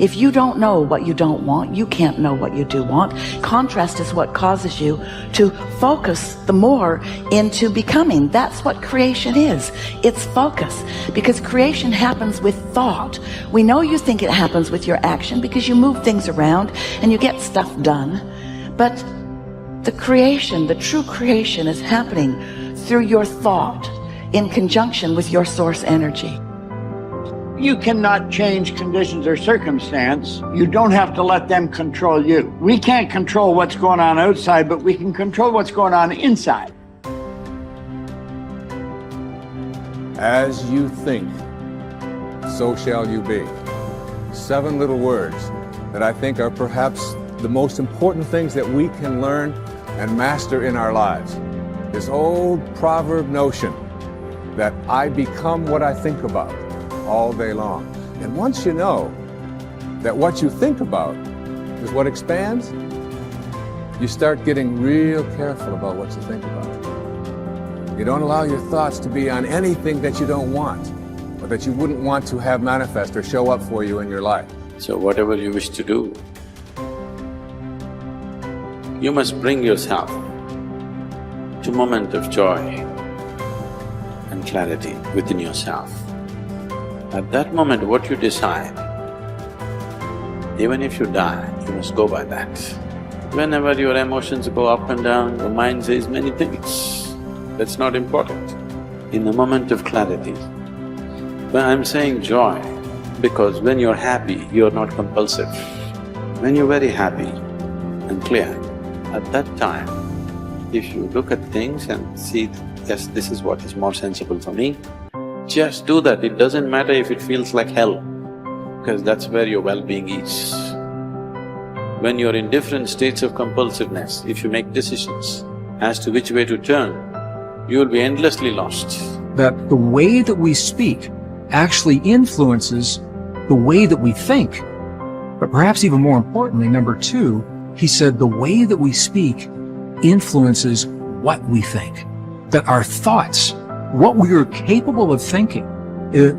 If you don't know what you don't want, you can't know what you do want. Contrast is what causes you to focus the more into becoming. That's what creation is. It's focus. Because creation happens with thought. We know you think it happens with your action because you move things around and you get stuff done. But the creation, the true creation, is happening through your thought in conjunction with your source energy. You cannot change conditions or circumstance. You don't have to let them control you. We can't control what's going on outside, but we can control what's going on inside. As you think, so shall you be. 7 little words that I think are perhaps the most important things that we can learn and master in our lives. This old proverb notion that I become what I think about all day long. And once you know that what you think about is what expands, you start getting real careful about what you think about. You don't allow your thoughts to be on anything that you don't want or that you wouldn't want to have manifest or show up for you in your life. So whatever you wish to do, you must bring yourself to a moment of joy and clarity within yourself. At that moment, what you decide, even if you die, you must go by that. Whenever your emotions go up and down, your mind says many things. That's not important. In the moment of clarity, when I'm saying joy, because when you're happy, you're not compulsive. When you're very happy and clear, at that time, if you look at things and see, yes, this is what is more sensible for me, just do that. It doesn't matter if it feels like hell, because that's where your well-being is. When you're in different states of compulsiveness, if you make decisions as to which way to turn, you will be endlessly lost. That the way that we speak actually influences the way that we think. But perhaps even more importantly, number 2, he said the way that we speak influences what we think. That our thoughts, what we are capable of thinking,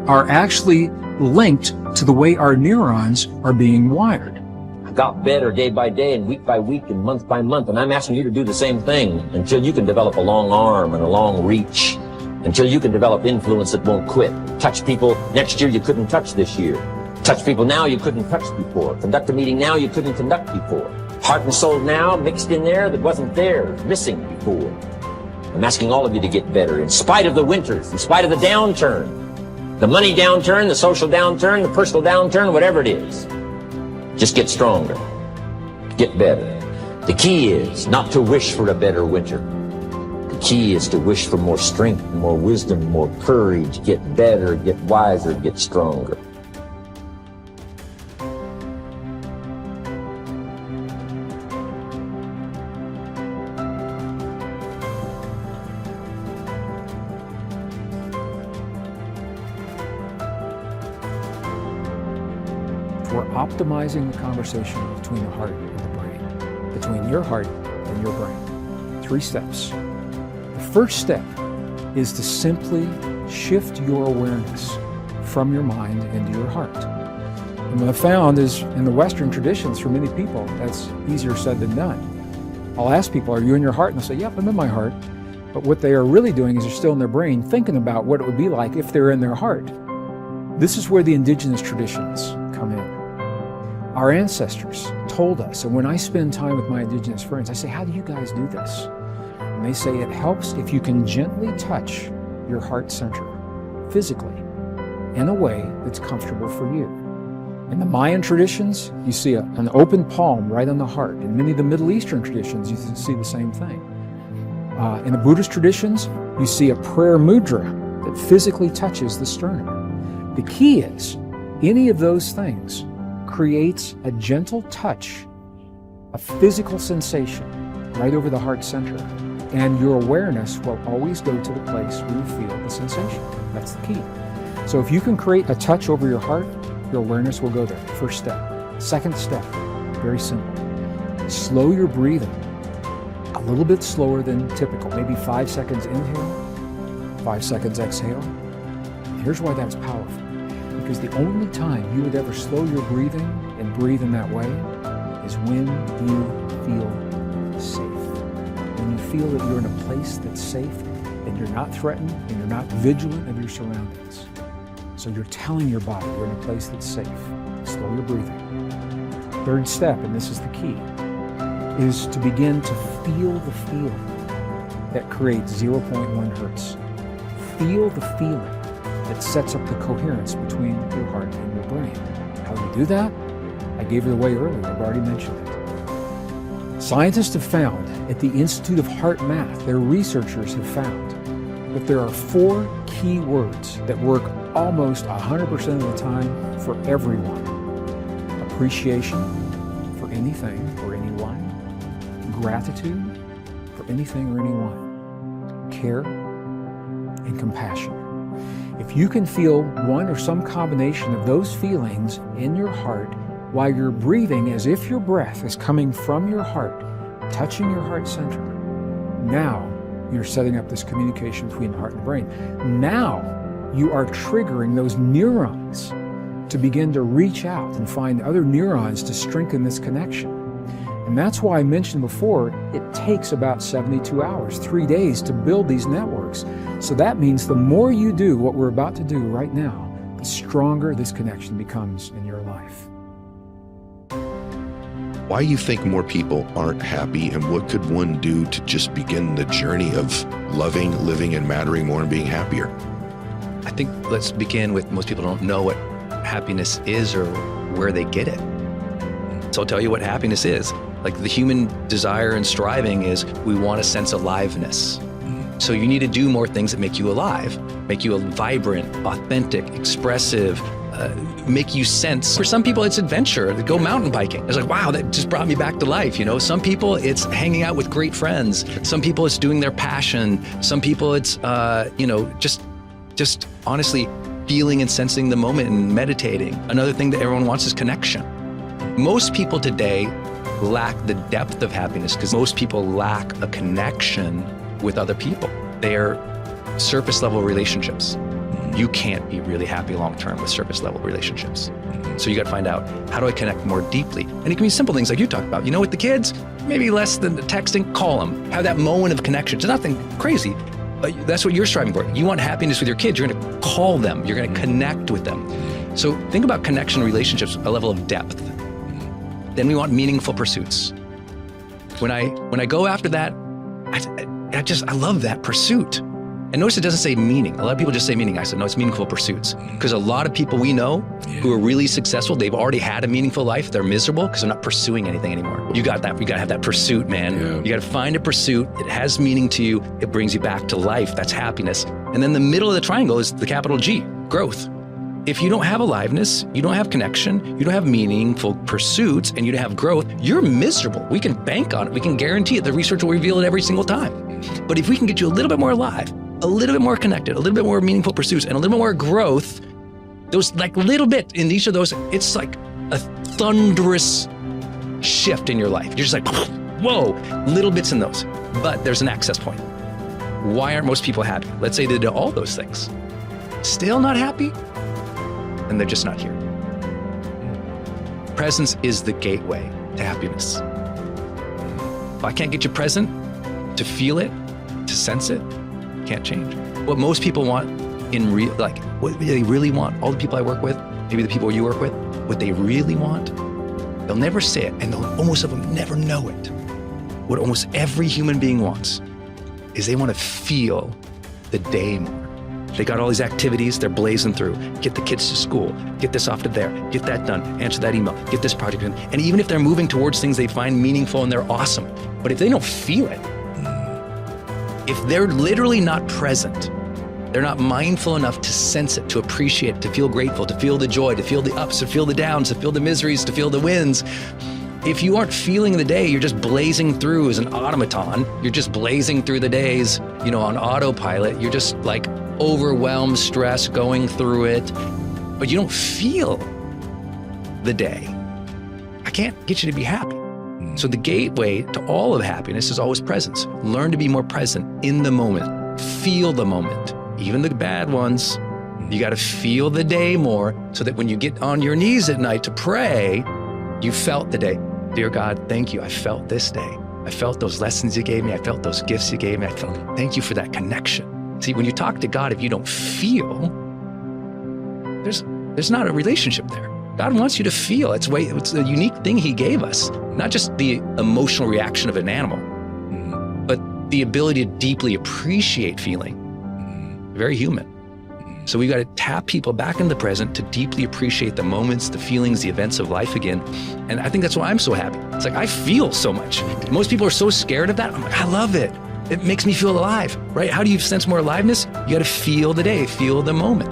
are actually linked to the way our neurons are being wired. I got better day by day and week by week and month by month, and I'm asking you to do the same thing until you can develop a long arm and a long reach, until you can develop influence that won't quit. Touch people next year you couldn't touch this year. Touch people now you couldn't touch before. Conduct a meeting now you couldn't conduct before. Heart and soul now mixed in there that wasn't there, missing before. I'm asking all of you to get better in spite of the winters, in spite of the downturn. The money downturn, the social downturn, the personal downturn, whatever it is. Just get stronger, get better. The key is not to wish for a better winter. The key is to wish for more strength, more wisdom, more courage, get better, get wiser, get stronger. We're optimizing the conversation between the heart and the brain, between your heart and your brain. 3 steps. The first step is to simply shift your awareness from your mind into your heart. And what I've found is in the Western traditions, for many people, that's easier said than done. I'll ask people, are you in your heart? And they'll say, yep, I'm in my heart. But what they are really doing is they're still in their brain thinking about what it would be like if they're in their heart. This is where the indigenous traditions come in. Our ancestors told us, and when I spend time with my indigenous friends, I say, how do you guys do this? And they say it helps if you can gently touch your heart center, physically, in a way that's comfortable for you. In the Mayan traditions, you see an open palm right on the heart. In many of the Middle Eastern traditions, you see the same thing. In the Buddhist traditions, you see a prayer mudra that physically touches the sternum. The key is, any of those things creates a gentle touch, a physical sensation right over the heart center, and your awareness will always go to the place where you feel the sensation. That's the key. So if you can create a touch over your heart, your awareness will go there. First step. Second step, very simple. Slow your breathing a little bit slower than typical, maybe 5 seconds inhale, 5 seconds exhale. Here's why that's powerful. Because the only time you would ever slow your breathing in and breathe in that way is when you feel safe. When you feel that you're in a place that's safe and you're not threatened and you're not vigilant of your surroundings. So you're telling your body you're in a place that's safe. Slow your breathing. Third step, and this is the key, is to begin to feel the feeling that creates 0.1 hertz. Feel the feeling that sets up the coherence between your heart and your brain. How do you do that? I gave it away earlier. I've already mentioned it. Scientists have found at the Institute of Heart Math, their researchers have found that there are 4 key words that work almost 100% of the time for everyone. Appreciation for anything or anyone. Gratitude for anything or anyone. Care and compassion. If you can feel one or some combination of those feelings in your heart while you're breathing as if your breath is coming from your heart, touching your heart center, now you're setting up this communication between the heart and the brain. Now you are triggering those neurons to begin to reach out and find other neurons to strengthen this connection. And that's why I mentioned before, it takes about 72 hours, 3 days to build these networks. So that means the more you do what we're about to do right now, the stronger this connection becomes in your life. Why do you think more people aren't happy, and what could one do to just begin the journey of loving, living, and mattering more and being happier? I think let's begin with most people don't know what happiness is or where they get it. So I'll tell you what happiness is. Like the human desire and striving is we want a sense of aliveness. So you need to do more things that make you alive, make you vibrant, authentic, expressive, make you sense. For some people, it's adventure. They go mountain biking. It's like, wow, that just brought me back to life. You know, some people it's hanging out with great friends. Some people it's doing their passion. Some people it's, just honestly feeling and sensing the moment and meditating. Another thing that everyone wants is connection. Most people today lack the depth of happiness because most people lack a connection with other people. They're surface level relationships. You can't be really happy long-term with surface level relationships. So you got to find out, how do I connect more deeply? And it can be simple things like you talked about. You know, with the kids, maybe less than the texting, call them. Have that moment of connection. It's nothing crazy. But that's what you're striving for. You want happiness with your kids. You're going to call them. You're going to connect with them. So think about connection relationships, a level of depth. Then we want meaningful pursuits. When I go after that, I love that pursuit. And notice it doesn't say meaning. A lot of people just say meaning. I said, no, it's meaningful pursuits. Because a lot of people we know who are really successful, they've already had a meaningful life. They're miserable because they're not pursuing anything anymore. You got that. You got to have that pursuit, man. Yeah. You got to find a pursuit. It has meaning to you. It brings you back to life. That's happiness. And then the middle of the triangle is the capital G, growth. If you don't have aliveness, you don't have connection, you don't have meaningful pursuits, and you don't have growth, you're miserable. We can bank on it. We can guarantee it. The research will reveal it every single time. But if we can get you a little bit more alive, a little bit more connected, a little bit more meaningful pursuits, and a little bit more growth, those like little bit in each of those, it's like a thunderous shift in your life. You're just like, whoa, little bits in those. But there's an access point. Why aren't most people happy? Let's say they did all those things. Still not happy? And they're just not here. Presence is the gateway to happiness. If I can't get you present, to feel it, to sense it, can't change. What most people want in real, like what they really want, all the people I work with, maybe the people you work with, what they really want, they'll never say it, and almost of them never know it. What almost every human being wants is they want to feel the day more. They got all these activities, they're blazing through. Get the kids to school, get this off to there, get that done, answer that email, get this project done. And even if they're moving towards things they find meaningful and they're awesome, but if they don't feel it, if they're literally not present, they're not mindful enough to sense it, to appreciate it, to feel grateful, to feel the joy, to feel the ups, to feel the downs, to feel the miseries, to feel the wins. If you aren't feeling the day, you're just blazing through as an automaton. You're just blazing through the days, on autopilot. You're just like overwhelmed, stressed, going through it, but you don't feel the day. I can't get you to be happy. So the gateway to all of happiness is always presence. Learn to be more present in the moment. Feel the moment, even the bad ones. You got to feel the day more so that when you get on your knees at night to pray, You felt the day. Dear God, thank you. I felt this day. I felt those lessons you gave me. I felt those gifts you gave me. I felt, thank you for that connection. See, when you talk to God, if you don't feel, there's not a relationship there. God wants you to feel. It's a unique thing he gave us. Not just the emotional reaction of an animal, but the ability to deeply appreciate feeling. Very human. So we got to tap people back in the present to deeply appreciate the moments, the feelings, the events of life again. And I think that's why I'm so happy. It's like, I feel so much. Most people are so scared of that. I'm like, I love it. It makes me feel alive, right? How do you sense more aliveness? You got to feel the day, feel the moment.